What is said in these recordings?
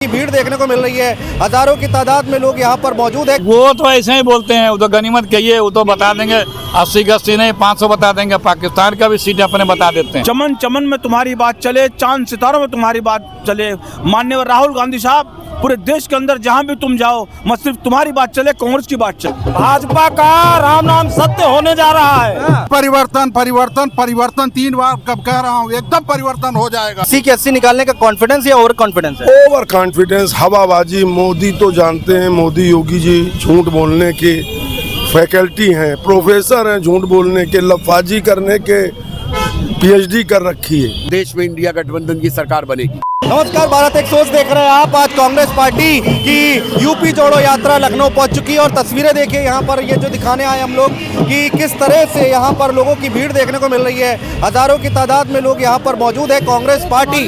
भीड़ देखने को मिल रही है। हजारों की तादाद में लोग यहाँ पर मौजूद है। वो तो ऐसे ही बोलते हैं, वो तो गनीमत कहिए, वो तो बता देंगे 80 का सीट नहीं 500 बता देंगे। पाकिस्तान का भी सीट अपने बता देते हैं। चमन चमन में तुम्हारी बात चले, चांद सितारों में तुम्हारी बात चले। माननीय राहुल गांधी साहब, पूरे देश के अंदर जहां भी तुम जाओ, मत सिर्फ तुम्हारी बात चले, कांग्रेस की बात चले। भाजपा का राम नाम सत्य होने जा रहा है। परिवर्तन परिवर्तन परिवर्तन 3 बार कब कह रहा हूँ, एकदम परिवर्तन हो जाएगा। 80 की 80 निकालने का कॉन्फिडेंस या ओवर कॉन्फिडेंस है? ओवर कॉन्फिडेंस, हवाबाजी। मोदी तो जानते हैं, मोदी योगी जी झूठ बोलने के फैकल्टी हैं, प्रोफेसर हैं झूठ बोलने के, लफाजी करने के, PhD कर रखी है। देश में इंडिया गठबंधन की सरकार बनेगी। नमस्कार, भारत एक सोच देख रहे हैं आप। आज कांग्रेस पार्टी की यूपी जोड़ो यात्रा लखनऊ पहुंच चुकी है और तस्वीरें देखिए यहाँ पर, ये जो दिखाने आए हम लोग कि किस तरह से यहाँ पर लोगों की भीड़ देखने को मिल रही है। हजारों की तादाद में लोग यहाँ पर मौजूद है। कांग्रेस पार्टी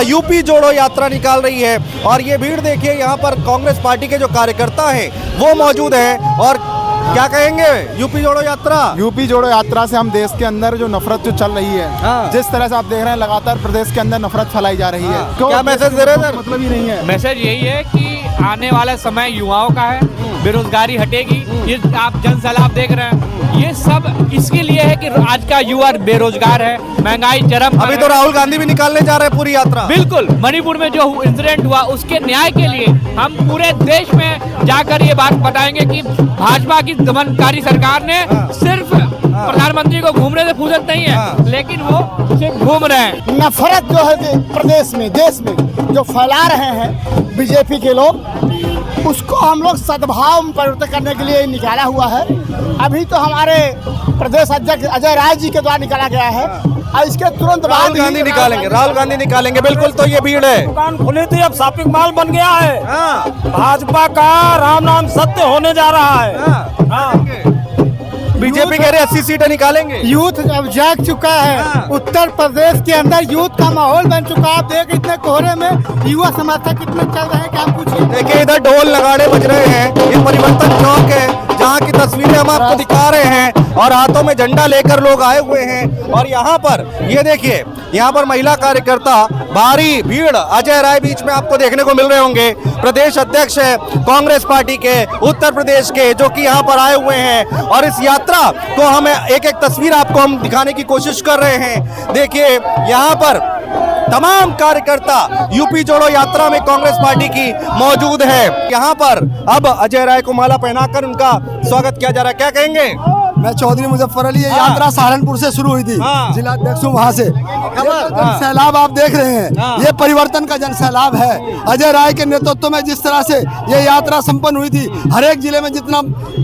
यूपी जोड़ो यात्रा निकाल रही है और ये भीड़ देखिए, यहाँ पर कांग्रेस पार्टी के जो कार्यकर्ता हैं वो मौजूद हैं। और क्या कहेंगे यूपी जोड़ो यात्रा? यूपी जोड़ो यात्रा से हम देश के अंदर जो नफरत जो चल रही है, जिस तरह से आप देख रहे हैं लगातार प्रदेश के अंदर नफरत फैलाई जा रही है, क्या मैसेज दे रहे हैं? मतलब ही नहीं है। मैसेज यही है कि आने वाला समय युवाओं का है, बेरोजगारी हटेगी। ये आप जन सैलाब देख रहे हैं, ये सब इसके लिए है कि आज का युवा बेरोजगार है, महंगाई चरम पर अभी तो राहुल गांधी भी निकालने जा रहे हैं पूरी यात्रा। बिल्कुल, मणिपुर में जो इंसिडेंट हुआ उसके न्याय के लिए हम पूरे देश में जाकर ये बात बताएंगे कि भाजपा की दमनकारी सरकार ने सिर्फ प्रधानमंत्री को घूमने से फुर्सत नहीं है, लेकिन वो सिर्फ घूम रहे हैं। नफरत जो है प्रदेश में, देश में जो फैला रहे हैं बीजेपी के लोग, उसको हम लोग सद्भाव में परिवर्तन करने के लिए निकाला हुआ है। अभी तो हमारे प्रदेश अध्यक्ष अजय राय जी के द्वारा निकाला गया है और इसके तुरंत बाद राहुल गांधी निकालेंगे। बिल्कुल, तो ये भीड़ है। दुकान खुली थी, अब शॉपिंग मॉल बन गया है। भाजपा का राम नाम सत्य होने जा रहा है। बीजेपी कह रहे 80 सीटें निकालेंगे। यूथ अब जाग चुका है। उत्तर प्रदेश के अंदर यूथ का माहौल बन चुका है। आप देख इतने कोहरे में युवा समर्थक कितने चल रहे हैं, क्या पूछिए। देखिए इधर ढोल नगाड़े बज रहे हैं। ये परिवर्तन चौक है जहाँ की तस्वीरें हम आपको दिखा रहे हैं और हाथों में झंडा लेकर लोग आए हुए हैं। और यहाँ पर ये देखिए, यहाँ पर महिला कार्यकर्ता, भारी भीड़। अजय राय बीच में आपको देखने को मिल रहे होंगे, प्रदेश अध्यक्ष है कांग्रेस पार्टी के उत्तर प्रदेश के, जो कि यहाँ पर आए हुए हैं। और इस यात्रा को हम एक एक तस्वीर आपको हम दिखाने की कोशिश कर रहे हैं। देखिए यहाँ पर तमाम कार्यकर्ता यूपी जोड़ो यात्रा में कांग्रेस पार्टी की मौजूद है। यहाँ पर अब अजय राय को माला पहनाकर उनका स्वागत किया जा रहा है। क्या कहेंगे? मैं चौधरी मुजफ्फर अली, ये यात्रा सहारनपुर से शुरू हुई थी, जिला अध्यक्ष हूँ वहाँ से। जन सैलाब आप देख रहे हैं, ये परिवर्तन का जन सैलाब है। अजय राय के नेतृत्व में जिस तरह से ये यात्रा संपन्न हुई थी, हर एक जिले में जितना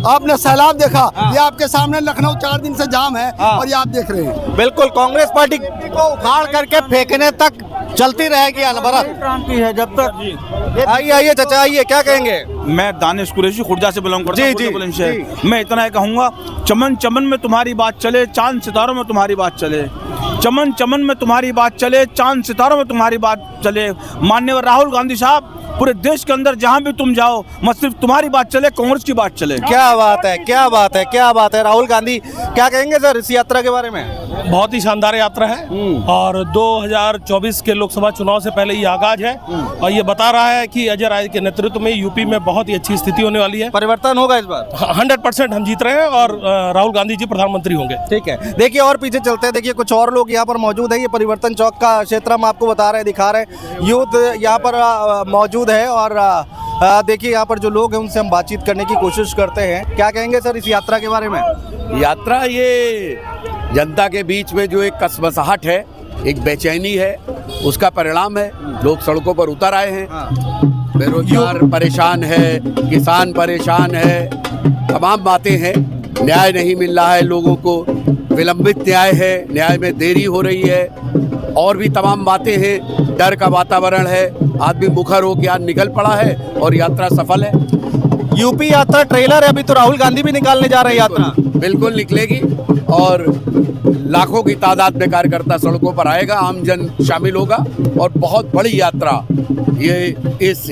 आपने सैलाब देखा, ये आपके सामने लखनऊ 4 दिन से जाम है और ये आप देख रहे हैं। बिल्कुल, कांग्रेस पार्टी को उखाड़ करके फेंकने तक चलती रहेगी अनवरत क्रांति है जब तक। आइए चाचा, आइए, क्या कहेंगे? मैं दानिश कुरैशी खुर्जा से बिलोंग करता हूँ। मैं इतना ही कहूँगा, चमन चमन में तुम्हारी बात चले, चांद सितारों में तुम्हारी बात चले। चमन चमन में तुम्हारी बात चले, चांद सितारों में तुम्हारी बात चले। माननीय राहुल गांधी साहब, पूरे देश के अंदर जहां भी तुम जाओ, मत सिर्फ तुम्हारी बात चले, कांग्रेस की बात चले। क्या बात है, क्या बात है, क्या बात है। राहुल गांधी क्या कहेंगे सर इस यात्रा के बारे में? बहुत ही शानदार यात्रा है और 2024 के लोकसभा चुनाव से पहले ये आगाज है और ये बता रहा है कि अजय राय के नेतृत्व में यूपी में बहुत ही अच्छी स्थिति होने वाली है। परिवर्तन होगा इस बार? 100% हम जीत रहे हैं और राहुल गांधी जी प्रधानमंत्री होंगे। ठीक है, देखिए और पीछे चलते हैं। देखिए कुछ और लोग यहाँ पर मौजूद है। ये परिवर्तन चौक का क्षेत्र हम आपको बता रहे हैं, दिखा रहे हैं। यूथ यहाँ पर मौजूद है और देखिए यहाँ पर जो लोग हैं उनसे हम बातचीत करने की कोशिश करते हैं। क्या कहेंगे सर इस यात्रा के बारे में? यात्रा ये जनता के बीच में जो एक कसमसाहट है, एक बेचैनी है, उसका परिणाम है। लोग सड़कों पर उतर आए हैं, बेरोजगार परेशान है, किसान परेशान है, तमाम बातें हैं। न्याय नहीं मिल रहा है लोगों को, विलंबित न्याय है, न्याय में देरी हो रही है, और भी तमाम बातें हैं। डर का वातावरण है, आदमी मुखर हो गया, निकल पड़ा है और यात्रा सफल है। यूपी यात्रा ट्रेलर है, अभी तो राहुल गांधी भी निकालने जा रहे हैं यात्रा। बिल्कुल निकलेगी और लाखों की तादाद में कार्यकर्ता सड़कों पर आएगा, आम जन शामिल होगा और बहुत बड़ी यात्रा ये इस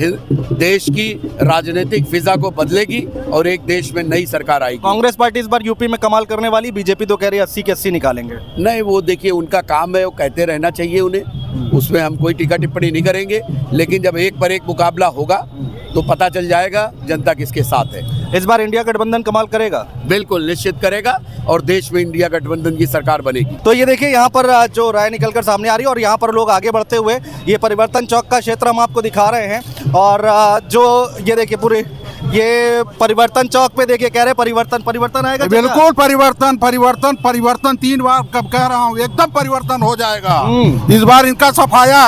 देश की राजनीतिक फिजा को बदलेगी और एक देश में नई सरकार आएगी। कांग्रेस पार्टी इस बार यूपी में कमाल करने वाली, बीजेपी तो कह रही है 80 के 80 निकालेंगे। नहीं, वो देखिए उनका काम है, वो कहते रहना चाहिए उन्हें, उसमें हम कोई टीका टिप्पणी नहीं करेंगे, लेकिन जब एक पर एक मुकाबला होगा तो पता चल जाएगा जनता किसके साथ है। इस बार इंडिया गठबंधन कमाल करेगा? बिल्कुल निश्चित करेगा और देश में इंडिया गठबंधन की सरकार बनेगी। तो ये देखिए यहाँ पर जो राय निकलकर सामने आ रही है और यहाँ पर लोग आगे बढ़ते हुए, ये परिवर्तन चौक का क्षेत्र हम आपको दिखा रहे हैं और जो ये देखिए पूरे ये परिवर्तन चौक पे देखिए कह रहे परिवर्तन आएगा। बिल्कुल परिवर्तन 3 बार कब कह रहा हूँ, एकदम परिवर्तन हो जाएगा। इस बार इनका सफाया,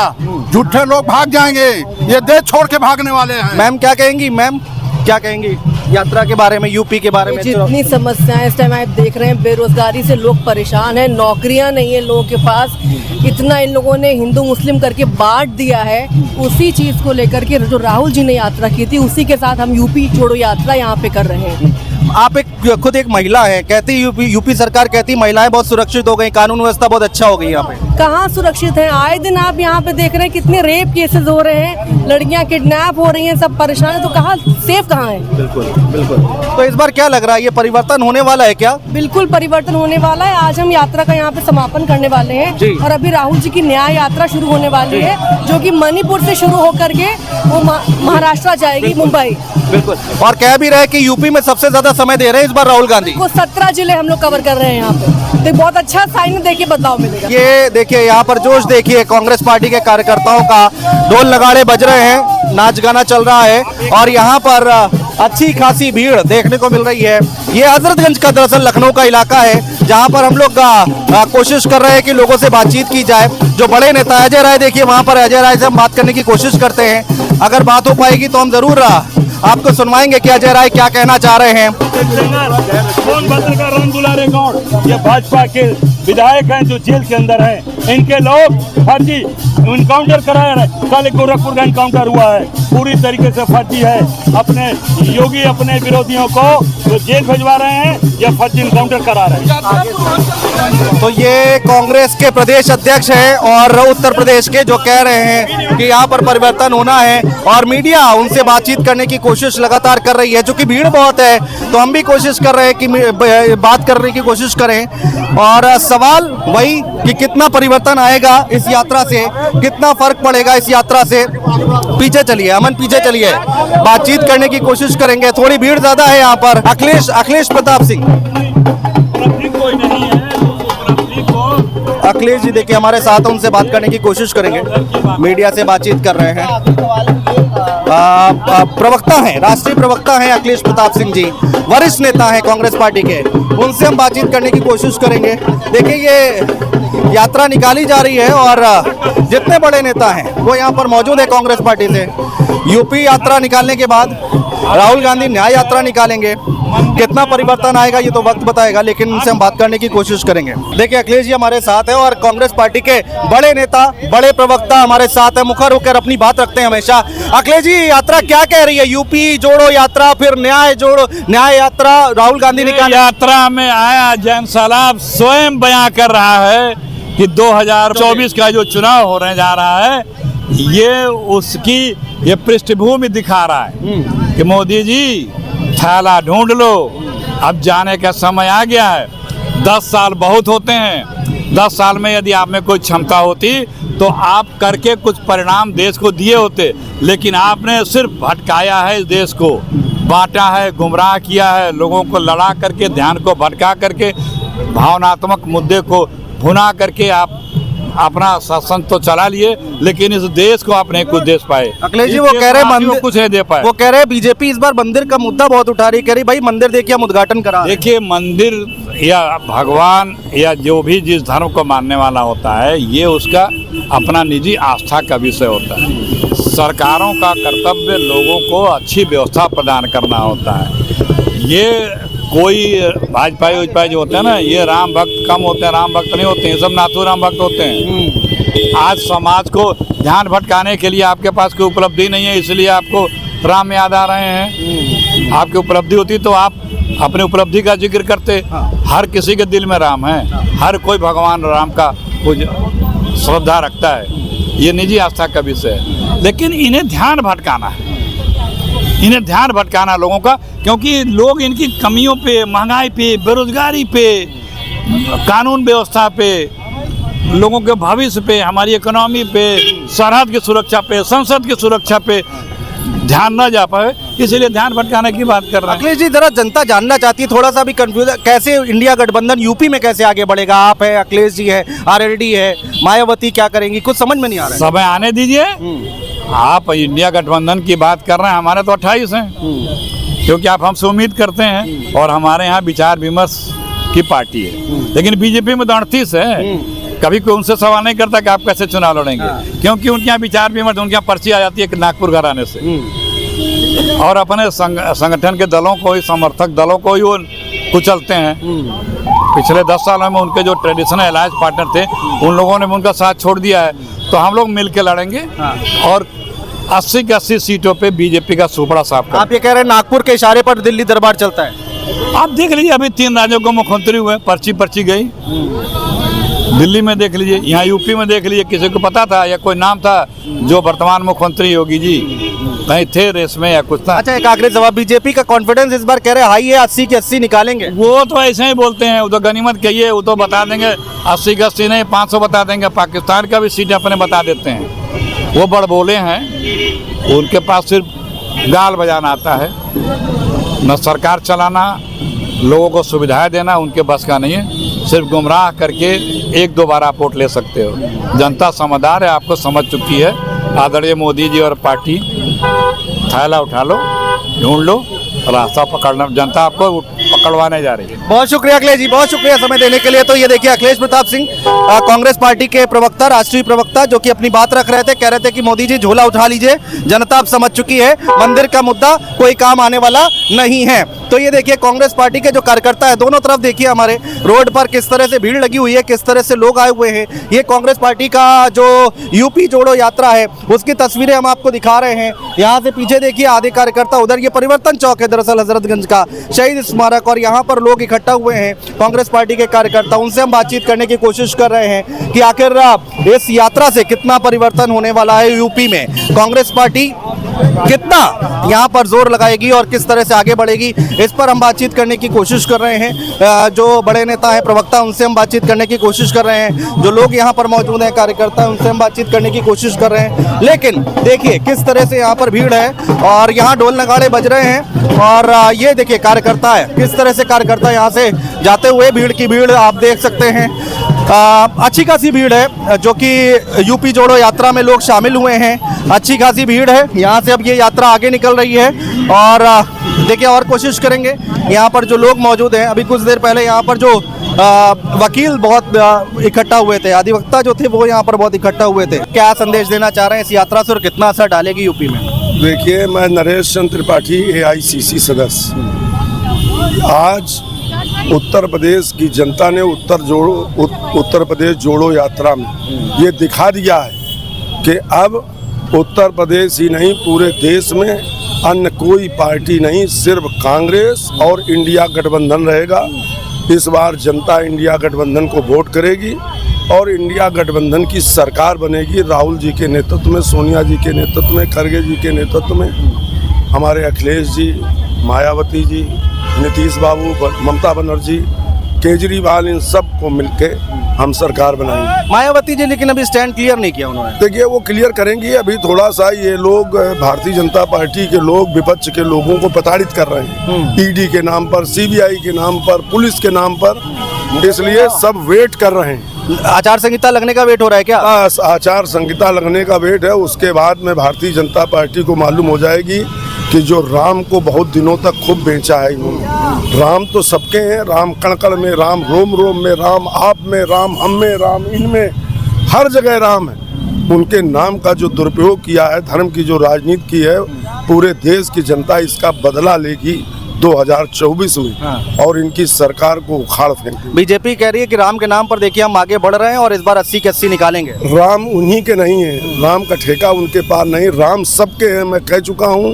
झूठे लोग भाग जाएंगे, ये देश छोड़ के भागने वाले हैं। मैम क्या कहेंगी? मैम क्या कहेंगी यात्रा के बारे में, यूपी के बारे में? जितनी समस्याएं इस टाइम आप देख रहे हैं, बेरोजगारी से लोग परेशान हैं, नौकरियां नहीं है लोगों के पास, इतना इन लोगों ने हिंदू मुस्लिम करके बांट दिया है। उसी चीज को लेकर के जो राहुल जी ने यात्रा की थी, उसी के साथ हम यूपी छोड़ो यात्रा यहाँ पे कर रहे हैं। आप खुद एक महिला है, कहती यूपी सरकार कहती महिलाएं बहुत सुरक्षित हो गई, कानून व्यवस्था बहुत अच्छा हो गई यहाँ पे। कहाँ सुरक्षित है? आए दिन आप यहाँ पे देख रहे हैं कितने रेप केसेस हो रहे हैं, लड़कियाँ किडनैप हो रही हैं, सब परेशान है, तो कहाँ सेफ कहाँ है? बिल्कुल। तो इस बार क्या लग रहा है, ये परिवर्तन होने वाला है क्या? बिल्कुल परिवर्तन होने वाला है। आज हम यात्रा का यहाँ पे समापन करने वाले हैं और अभी राहुल जी की न्याय यात्रा शुरू होने वाली है, जो कि मणिपुर से शुरू होकर के वो महाराष्ट्र जाएगी, मुंबई। बिल्कुल। और कह भी रहे कि यूपी में सबसे ज्यादा समय दे रहे हैं इस बार राहुल गांधी को। 17 जिले हम लोग कवर कर रहे हैं यहाँ पे, तो बहुत अच्छा साइन है, देखिए बदलाव मिलेगा। ये देखिए यहाँ पर जोश देखिए, कांग्रेस पार्टी के कार्यकर्ताओं का ढोल नगाड़े बज रहे हैं, नाच गाना चल रहा है और यहाँ पर अच्छी खासी भीड़ देखने को मिल रही है। ये हजरतगंज का दरअसल लखनऊ का इलाका है, जहाँ पर हम लोग कोशिश कर रहे हैं कि लोगों से बातचीत की जाए। जो बड़े नेता अजय राय, देखिए वहाँ पर अजय राय से हम बात करने की कोशिश करते हैं, अगर बात हो पाएगी तो हम जरूर आपको सुनवाएंगे कि अजय राय क्या कहना चाह रहे हैं। सोनभद्र का राम दुलारे गौड़, ये भाजपा के विधायक हैं जो जेल के अंदर हैं, इनके लोग फर्जी इनकाउंटर कराया है। कल गोरखपुर का इनकाउंटर हुआ है, पूरी तरीके से फर्जी है। अपने योगी अपने विरोधियों को जो जेल भिजवा रहे हैं, ये फर्जी इनकाउंटर करा रहे हैं। तो ये कांग्रेस के प्रदेश अध्यक्ष हैं और उत्तर प्रदेश के, जो कह रहे हैं कि यहाँ पर परिवर्तन होना है और मीडिया उनसे बातचीत करने की कोशिश लगातार कर रही है। चूंकि भीड़ बहुत है तो हम भी कोशिश कर रहे हैं कि बात करने की कोशिश करें और सवाल वही कि कितना परिवर्तन आएगा इस यात्रा से, कितना फर्क पड़ेगा इस यात्रा से। पीछे चलिए अमन, पीछे चलिए, बातचीत करने की कोशिश करेंगे। थोड़ी भीड़ ज्यादा है यहाँ पर। अखिलेश प्रताप सिंह, अखिलेश जी देखिए हमारे साथ, उनसे बात करने की कोशिश करेंगे। मीडिया से बातचीत कर रहे हैं। प्रवक्ता हैं, राष्ट्रीय प्रवक्ता हैं अखिलेश प्रताप सिंह जी, वरिष्ठ नेता हैं कांग्रेस पार्टी के, उनसे हम बातचीत करने की कोशिश करेंगे। देखिए ये यात्रा निकाली जा रही है और जितने बड़े नेता हैं वो यहाँ पर मौजूद है कांग्रेस पार्टी से। यूपी यात्रा निकालने के बाद राहुल गांधी न्याय यात्रा निकालेंगे। कितना परिवर्तन आएगा ये तो वक्त बताएगा, लेकिन उनसे हम बात करने की कोशिश करेंगे। देखिए अखिलेश जी हमारे साथ है और कांग्रेस पार्टी के बड़े नेता, बड़े प्रवक्ता हमारे साथ है, मुखर होकर अपनी बात रखते हैं हमेशा। अखिलेश जी यात्रा क्या कह रही है? यूपी जोड़ो यात्रा, फिर न्याय यात्रा राहुल गांधी निकाल यात्रा में आया जैन सलाब स्वयं बयां कर रहा है कि 2024 का जो चुनाव होने जा रहा है, ये उसकी ये पृष्ठभूमि दिखा रहा है कि मोदी जी थैला ढूंढ लो, अब जाने का समय आ गया है। 10 साल बहुत होते हैं, 10 साल में यदि आप में कोई क्षमता होती तो आप करके कुछ परिणाम देश को दिए होते, लेकिन आपने सिर्फ भटकाया है इस देश को, बांटा है, गुमराह किया है, लोगों को लड़ा करके, ध्यान को भटका करके, भावनात्मक मुद्दे को भुना करके आप अपना शासन तो चला लिए, लेकिन इस देश को आपने कुछ दे पाए। अखिलेश जी वो कह रहे हैं कुछ नहीं दे पाए। वो कह रहे हैं बीजेपी इस बार मंदिर का मुद्दा बहुत उठा रही, कह रही भाई मंदिर देखिए हम उद्घाटन करा। देखिए मंदिर या भगवान या जो भी जिस धर्म को मानने वाला होता है, ये उसका अपना निजी आस्था का विषय होता है। सरकारों का कर्तव्य लोगों को अच्छी व्यवस्था प्रदान करना होता है। ये कोई भाजपा जो होते हैं ना, ये राम भक्त कम होते हैं, राम भक्त नहीं होते हैं, सब नाथू राम भक्त होते हैं। आज समाज को ध्यान भटकाने के लिए आपके पास कोई उपलब्धि नहीं है, इसलिए आपको राम याद आ रहे हैं। आपकी उपलब्धि होती तो आप अपनी उपलब्धि का जिक्र करते। हर किसी के दिल में राम है, हर कोई भगवान राम का श्रद्धा रखता है, ये निजी आस्था का विषय है। लेकिन इन्हें ध्यान भटकाना है, इन्हें ध्यान भटकाना लोगों का, क्योंकि लोग इनकी कमियों पे, महंगाई पे, बेरोजगारी पे, कानून व्यवस्था पे, लोगों के भविष्य पे, हमारी इकोनॉमी पे, सरहद की सुरक्षा पे, संसद की सुरक्षा पे ध्यान न जा पाए, इसीलिए ध्यान भटकाने की बात कर रहे हैं। अखिलेश जी, जरा जनता जानना चाहती है, थोड़ा सा भी कंफ्यूज, कैसे इंडिया गठबंधन यूपी में कैसे आगे बढ़ेगा? आप है, अखिलेश जी है, आरएलडी है, मायावती क्या करेंगी, कुछ समझ में नहीं आ रहा है। समय आने दीजिए। आप इंडिया गठबंधन की बात कर रहे हैं, हमारे तो 28 हैं, क्योंकि आप हमसे उम्मीद करते हैं और हमारे यहाँ विचार विमर्श की पार्टी है। लेकिन बीजेपी में तो 38 है। कभी कोई उनसे सवाल नहीं करता कि आप कैसे चुनाव लड़ेंगे, क्योंकि उनके यहाँ विचार विमर्श, उनके यहाँ पर्ची आ जाती है कि नागपुर घर आने से, और अपने संगठन के दलों को ही, समर्थक दलों को ही वो कुचलते हैं। पिछले 10 सालों में उनके जो ट्रेडिशनल अलायंस पार्टनर थे, उन लोगों ने उनका साथ छोड़ दिया है। तो हम लोग मिल के लड़ेंगे और 80 की 80 सीटों पे बीजेपी का सुपड़ा साफ करेंगे। आप ये कह रहे हैं नागपुर के इशारे पर दिल्ली दरबार चलता है? आप देख लीजिए, अभी 3 राज्यों को मुख्यमंत्री हुए, पर्ची गई। दिल्ली में देख लीजिए, यहाँ यूपी में देख लीजिए, किसी को पता था या कोई नाम था जो वर्तमान मुख्यमंत्री योगी जी कहीं थे रेस में या कुछ था? अच्छा, एक आखिरी जवाब, बीजेपी का कॉन्फिडेंस इस बार कह रहे हाई है, 80 की 80 निकालेंगे। वो तो ऐसे ही बोलते हैं, वो तो गनीमत कहिए, वो तो बता देंगे 80 की 80 नहीं, 500 बता देंगे। पाकिस्तान का भी सीट अपने बता देते हैं। वो बड़बोले हैं, उनके पास सिर्फ गाल बजाना आता है, न सरकार चलाना, लोगों को सुविधाएं देना उनके बस का नहीं है। सिर्फ गुमराह करके 1-2 बार आप वोट ले सकते हो। जनता समझदार है, आपको समझ चुकी है। आदरणीय मोदी जी और पार्टी, थैला उठा लो, ढूंढ लो, रास्ता पकड़ना, जनता आपको पकड़वाने जा रही है। बहुत शुक्रिया अखिलेश जी, बहुत शुक्रिया समय देने के लिए। तो ये देखिए, अखिलेश प्रताप सिंह कांग्रेस पार्टी के प्रवक्ता, राष्ट्रीय प्रवक्ता, जो कि अपनी बात रख रहे थे, कह रहे थे कि मोदी जी झोला उठा लीजिए, जनता अब समझ चुकी है, मंदिर का मुद्दा कोई काम आने वाला नहीं है। तो ये देखिए, कांग्रेस पार्टी के जो कार्यकर्ता है, दोनों तरफ देखिए हमारे रोड पर किस तरह से भीड़ लगी हुई है, किस तरह से लोग आए हुए हैं। ये कांग्रेस पार्टी का जो यूपी जोड़ो यात्रा है, उसकी तस्वीरें हम आपको दिखा रहे हैं। यहाँ से पीछे देखिए आधे कार्यकर्ता, उधर ये परिवर्तन चौक है दरअसल हजरतगंज का शहीद स्मारक, और यहाँ पर लोग इकट्ठा हुए हैं कांग्रेस पार्टी के कार्यकर्ता। उनसे हम बातचीत करने की कोशिश कर रहे हैं कि आखिर इस यात्रा से कितना परिवर्तन होने वाला है यूपी में, कांग्रेस पार्टी कितना यहाँ पर जोर लगाएगी और किस तरह से आगे बढ़ेगी, इस पर हम बातचीत करने की कोशिश कर रहे हैं। जो बड़े नेता हैं, प्रवक्ता, उनसे हम बातचीत करने की कोशिश कर रहे हैं। जो लोग यहाँ पर मौजूद हैं, कार्यकर्ता, उनसे हम बातचीत करने की कोशिश कर रहे हैं। लेकिन देखिए किस तरह से यहाँ पर भीड़ है और यहाँ ढोल नगाड़े बज रहे हैं, और ये देखिए कार्यकर्ता है, किस तरह से कार्यकर्ता यहाँ से जाते हुए, भीड़ की भीड़ आप देख सकते हैं। अच्छी खासी भीड़ है, जो कि यूपी जोड़ो यात्रा में लोग शामिल हुए हैं। अच्छी खासी भीड़ है। यहाँ से अब ये यात्रा आगे निकल रही है और देखिए और कोशिश करेंगे। यहाँ पर जो लोग मौजूद हैं, अभी कुछ देर पहले यहाँ पर जो वकील बहुत इकट्ठा हुए थे, अधिवक्ता जो थे वो यहाँ पर बहुत इकट्ठा हुए थे। क्या संदेश देना चाह रहे हैं इस यात्रा से और कितना असर डालेगी यूपी में? देखिए, मैं नरेश चंद्र त्रिपाठी, AICC सदस्य। आज उत्तर प्रदेश की जनता ने उत्तर प्रदेश जोड़ो यात्रा में ये दिखा दिया है कि अब उत्तर प्रदेश ही नहीं, पूरे देश में अन्य कोई पार्टी नहीं, सिर्फ कांग्रेस और इंडिया गठबंधन रहेगा। इस बार जनता इंडिया गठबंधन को वोट करेगी और इंडिया गठबंधन की सरकार बनेगी, राहुल जी के नेतृत्व में, सोनिया जी के नेतृत्व में, खड़गे जी के नेतृत्व में, हमारे अखिलेश जी, मायावती जी, नीतीश बाबू, ममता बनर्जी, केजरीवाल, इन सब को मिलके हम सरकार बनाएंगे। मायावती जी लेकिन अभी स्टैंड क्लियर नहीं किया उन्होंने। देखिए, वो क्लियर करेंगी। अभी थोड़ा सा ये लोग, भारतीय जनता पार्टी के लोग, विपक्ष के लोगों को प्रताड़ित कर रहे हैं, ED के नाम पर, CBI के नाम पर, पुलिस के नाम पर, इसलिए सब वेट कर रहे हैं। आचार संहिता लगने का वेट हो रहा है क्या? आचार संहिता लगने का वेट है। उसके बाद में भारतीय जनता पार्टी को मालूम हो जाएगी कि जो राम को बहुत दिनों तक खूब बेचा है इन्होंने। राम तो सबके हैं, राम कण कण में राम, रोम रोम में राम, आप में राम, हम में राम, इनमें हर जगह राम है। उनके नाम का जो दुरुपयोग किया है, धर्म की जो राजनीति की है, पूरे देश की जनता इसका बदला लेगी। 2024 में और इनकी सरकार को उखाड़ फेंकेंगे। बीजेपी कह रही है कि राम के नाम पर देखिए हम आगे बढ़ रहे हैं और इस बार 80 के 80 निकालेंगे। राम उन्हीं के नहीं है, राम का ठेका उनके पास नहीं, राम सबके हैं। मैं कह चुका हूँ,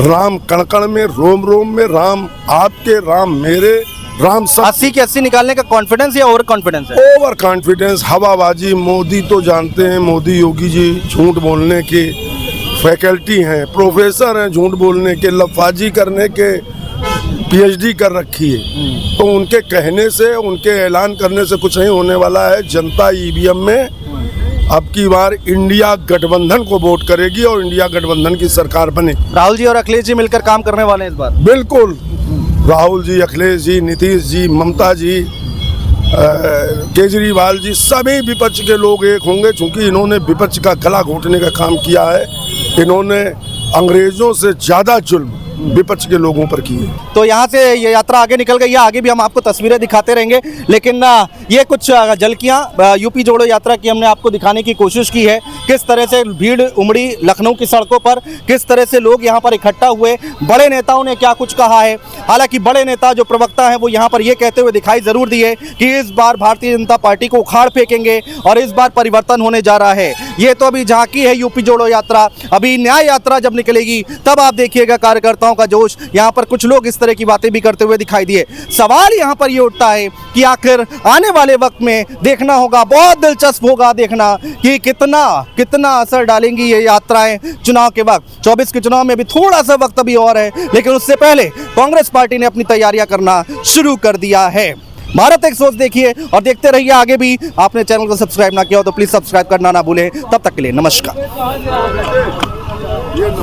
राम कण कण में, रोम रोम में, राम आपके, राम मेरे, राम सब। 80 के 80 निकालने का कॉन्फिडेंस या ओवर कॉन्फिडेंस है? ओवर कॉन्फिडेंस, हवाबाजी। मोदी तो जानते हैं, मोदी योगी जी झूठ बोलने के फैकल्टी हैं, प्रोफेसर हैं, झूठ बोलने के, लफाजी करने के PhD कर रखी है। तो उनके कहने से, उनके ऐलान करने से कुछ नहीं होने वाला है। जनता EVM में अब की बार इंडिया गठबंधन को वोट करेगी और इंडिया गठबंधन की सरकार बने। राहुल जी और अखिलेश जी मिलकर काम करने वाले हैं इस बार? बिल्कुल, राहुल जी, अखिलेश जी, नीतीश जी, ममता जी, केजरीवाल जी, सभी विपक्ष के लोग एक होंगे। चूंकि इन्होंने विपक्ष का गला घोटने का काम किया है, इन्होंने अंग्रेजों से ज्यादा जुल्म विपक्ष के लोगों पर की है। तो यहाँ से ये यात्रा आगे निकल गई है, आगे भी हम आपको तस्वीरें दिखाते रहेंगे। लेकिन ये कुछ झलकियाँ यूपी जोड़ो यात्रा की हमने आपको दिखाने की कोशिश की है। किस तरह से भीड़ उमड़ी लखनऊ की सड़कों पर, किस तरह से लोग यहाँ पर इकट्ठा हुए, बड़े नेताओं ने क्या कुछ कहा है। हालांकि बड़े नेता जो प्रवक्ता हैं वो यहाँ पर ये कहते हुए दिखाई जरूर दिए कि इस बार भारतीय जनता पार्टी को उखाड़ फेंकेंगे और इस बार परिवर्तन होने जा रहा है। ये तो अभी झांकी है यूपी जोड़ो यात्रा, अभी न्याय यात्रा जब निकलेगी तब आप देखिएगा कार्यकर्ताओं का जोश। यहाँ पर कुछ लोग इस तरह की बातें भी करते हुए दिखाई दिए। सवाल यहाँ पर ये उठता है कि आखिर आने वाले वक्त में देखना होगा, बहुत दिलचस्प होगा देखना कि कितना असर डालेंगी ये यात्राएं चुनाव के वक्त। 24 के चुनाव में भी थोड़ा सा वक्त अभी और है, लेकिन उससे पहले कांग्रेस पार्टी ने अपनी तैयारियां करना शुरू कर दिया है। भारत एक सोच देखिए और देखते रहिए आगे भी। आपने चैनल को सब्सक्राइब ना किया हो तो प्लीज सब्सक्राइब करना ना भूलें। तब तक के लिए नमस्कार।